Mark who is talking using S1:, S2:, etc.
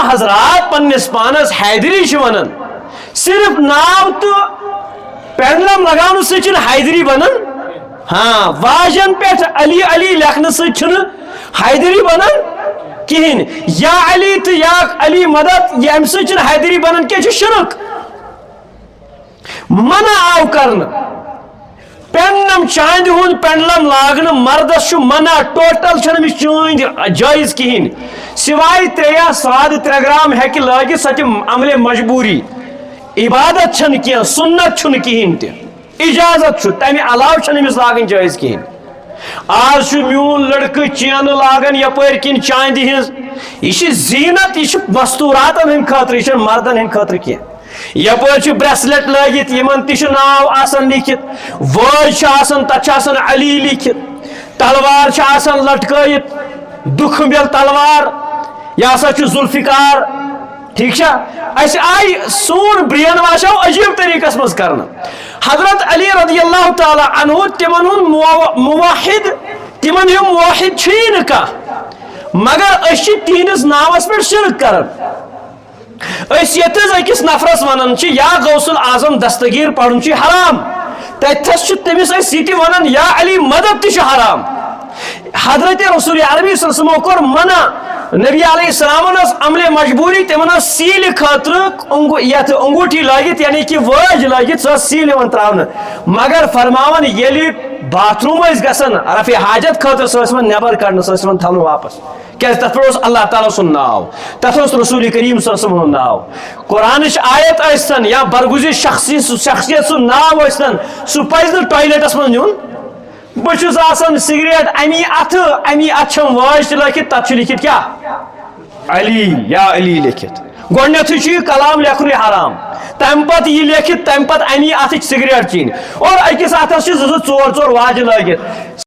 S1: حضرات پنس پانس حیدری ونان صرف ناو تو پینڈلم لگاؤ سن حیدری بنان ہاں واجن پہ علی علی لکھنے سن حیدری بنان کہین یا علی تو یا علی مدد یہ ام سن حیدری بنان کیا شرک منع آو کرنا پینڈم چاند ہند پینڈلم لاگن مردس منع ٹوٹل چھ چاند جائز کہین سوائے 3 یا 3 گرام ہیکہ لگت سہ عمل مجبوری عبادت چھن کی سنت چھن کہین تہ اجازت تمہ علاوہ چھ امس لاگن جائز کہین آج میون لڑکہ چین لاگن یپر کن چاند ہز یہ زینت یہ مستوراتن ہند خاطر یہ مردن ہند خاطر کی یپر بریسلٹ لگت یمن تہ ناو آسان لکھت وٲج تتھ علی لکھت تلوار آسان لٹکائت دکھ مل تلوار یہ ہسا ذوالفقار ٹھیک اس آئی سون برین واش آو عجیب طریقس مز کرنا حضرت علی رضی اللہ تعالی عنہ تمن موحد تمن ہم موحد چھی نہ کانٛہہ مگر اس تہندس ناوس پہ شرک کران اس یتز اکس نفرس ونان یا غوث العظم دستگیر پڑھن حرام تتھس تمس یہ ونان یا علی مدد تہ حرام حضرت رسول عربی صلی اللہ علیہ وسلم کور منع نبی علیہ السلام عمل مجبوری تمن سیل خاطر انگوٹھی لگت یعنی کہ وٲج لگت سہ سیل تراؤن مگر فرماون ییٚلہِ باتھ روم گژھان رفع حاجت خاطر سہ نبر کڑنا سہ تھاون واپس کیازِ تتھ پہ اللہ تعالیٰ سن ناو تتھ رسول کریم صلی اللہ علیہ وسلم ناو قرآن آیت ٲسۍتن یا برگزر شخصیت سن ناو ٲسۍتن سہ پزِ نہٕ ٹوائلٹس منٛز نیُن بہٕ آسان سگریٹ امی اتھ واج تہ لکھت تتھ لکھت کیا علی یا علی لکھت گۄڈنیتھٕے چھُ یہِ کلام لیکھن حرام تمہ پتہٕ یہ لیکھت تمہ پتہٕ امی اتھ سگریٹ چین اور أکِس اتھس چھِ 2-4 واجہِ لٲگِتھ